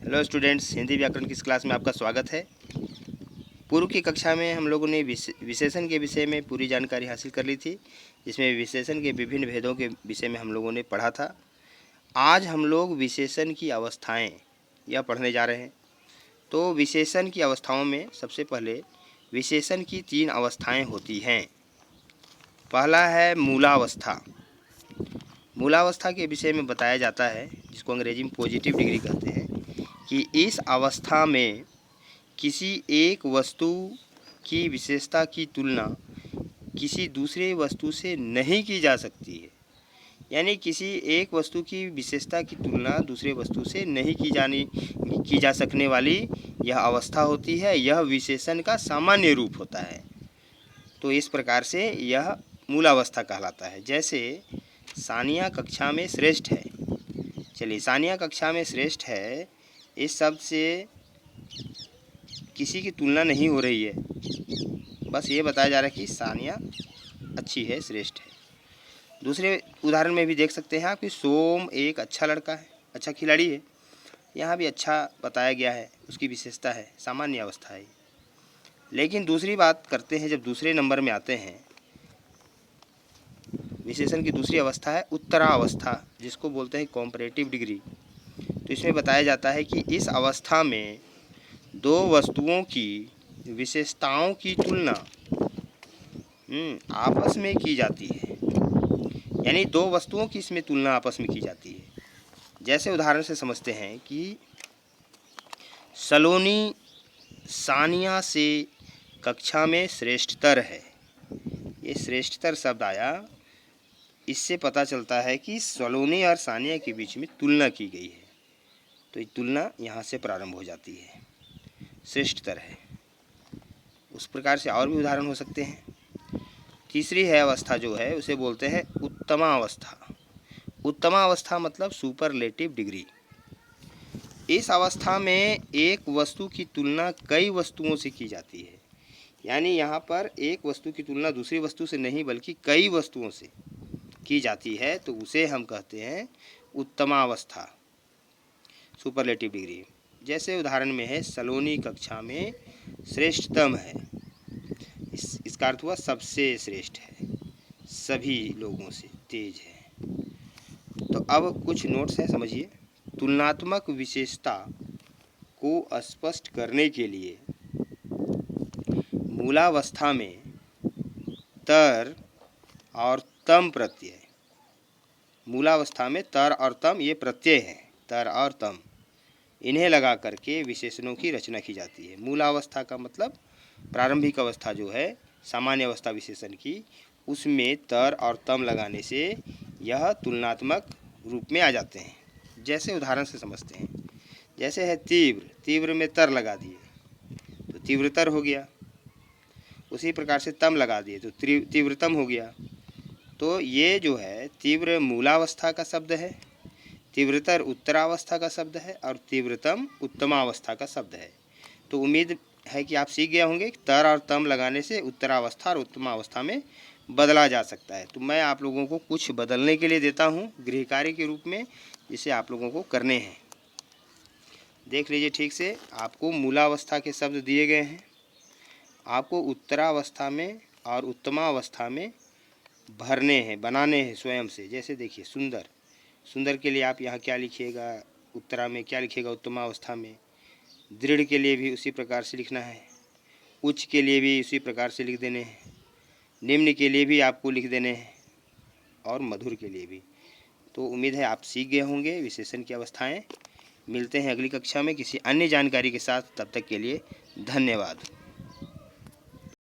Hello students, Hindi व्याकरण की इस क्लास में आपका स्वागत है। पूर्व की कक्षा में हम लोगों ने विशेषण के विषय में पूरी जानकारी हासिल कर ली थी, जिसमें विशेषण के विभिन्न भेदों के विषय में हम लोगों ने पढ़ा था। आज हम लोग विशेषण की अवस्थाएं यह पढ़ने जा रहे हैं। तो विशेषण की अवस्थाओं में सबसे पहले विशेषण की 3 अवस्थाएँ होती हैं। पहला है मूलावस्था। मूलावस्था के विषय में बताया जाता है, जिसको अंग्रेजी में पॉजिटिव डिग्री कहते हैं, कि इस अवस्था में किसी एक वस्तु की विशेषता की तुलना किसी दूसरे वस्तु से नहीं की जा सकती है। यानी किसी एक वस्तु की विशेषता की तुलना दूसरे वस्तु से नहीं की जा सकने वाली यह अवस्था होती है। यह विशेषण का सामान्य रूप होता है। तो इस प्रकार से यह मूलावस्था कहलाता है। जैसे सानिया कक्षा में श्रेष्ठ है। चलिए, सानिया कक्षा में श्रेष्ठ है, इस शब्द से किसी की तुलना नहीं हो रही है, बस ये बताया जा रहा है कि सानिया अच्छी है, श्रेष्ठ है। दूसरे उदाहरण में भी देख सकते हैं आप कि सोम एक अच्छा लड़का है, अच्छा खिलाड़ी है। यहाँ भी अच्छा बताया गया है, उसकी विशेषता है, सामान्य अवस्था है। लेकिन दूसरी बात करते हैं, जब दूसरे नंबर में आते हैं, विशेषण की दूसरी अवस्था है उत्तरावस्था, जिसको बोलते हैं कॉम्परेटिव डिग्री। तो इसमें बताया जाता है कि इस अवस्था में दो वस्तुओं की विशेषताओं की तुलना आपस में की जाती है। यानी दो वस्तुओं की इसमें तुलना आपस में की जाती है। जैसे उदाहरण से समझते हैं कि सलोनी सानिया से कक्षा में श्रेष्ठतर है। ये श्रेष्ठतर शब्द आया, इससे पता चलता है कि सलोनी और सानिया के बीच में तुलना की गई है। तो ये तुलना यहाँ से प्रारंभ हो जाती है, श्रेष्ठतर है। उस प्रकार से और भी उदाहरण हो सकते हैं। तीसरी है अवस्था जो है, उसे बोलते हैं उत्तमावस्था। उत्तमावस्था मतलब सुपरलेटिव डिग्री। इस अवस्था में एक वस्तु की तुलना कई वस्तुओं से की जाती है। यानी यहाँ पर एक वस्तु की तुलना दूसरी वस्तु से नहीं बल्कि कई वस्तुओं से की जाती है, तो उसे हम कहते हैं उत्तमावस्था, सुपरलेटिव डिग्री। जैसे उदाहरण में है सलोनी कक्षा में श्रेष्ठतम है। इसका अर्थ हुआ सबसे श्रेष्ठ है, सभी लोगों से तेज है। तो अब कुछ नोट्स हैं, समझिए। तुलनात्मक विशेषता को स्पष्ट करने के लिए मूलावस्था में तर और तम प्रत्यय, मूलावस्था में तर और तम ये प्रत्यय हैं, तर और तम, इन्हें लगा करके विशेषणों की रचना की जाती है। मूलावस्था का मतलब प्रारंभिक अवस्था जो है सामान्य अवस्था विशेषण की, उसमें तर और तम लगाने से यह तुलनात्मक रूप में आ जाते हैं। जैसे उदाहरण से समझते हैं। जैसे है तीव्र, तीव्र में तर लगा दिए तो तीव्रतर हो गया। उसी प्रकार से तम लगा दिए तो तीव्रतम हो गया। तो ये जो है तीव्र मूलावस्था का शब्द है, तीव्रतर उत्तरावस्था का शब्द है और तीव्रतम उत्तमावस्था का शब्द है। तो उम्मीद है कि आप सीख गए होंगे कि तर और तम लगाने से उत्तरावस्था और उत्तमावस्था में बदला जा सकता है। तो मैं आप लोगों को कुछ बदलने के लिए देता हूँ गृह कार्य के रूप में, जिसे आप लोगों को करने हैं। देख लीजिए ठीक से, आपको मूलावस्था के शब्द दिए गए हैं। आपको उत्तरावस्था में और उत्तमावस्था में भरने हैं, बनाने हैं स्वयं से। जैसे देखिए सुंदर, सुंदर के लिए आप यहाँ क्या लिखिएगा, उत्तरा में क्या लिखिएगा, उत्तमावस्था में। दृढ़ के लिए भी उसी प्रकार से लिखना है, उच्च के लिए भी उसी प्रकार से लिख देने हैं, निम्न के लिए भी आपको लिख देने हैं और मधुर के लिए भी। तो उम्मीद है आप सीख गए होंगे विशेषण की अवस्थाएं। मिलते हैं अगली कक्षा में किसी अन्य जानकारी के साथ, तब तक के लिए धन्यवाद।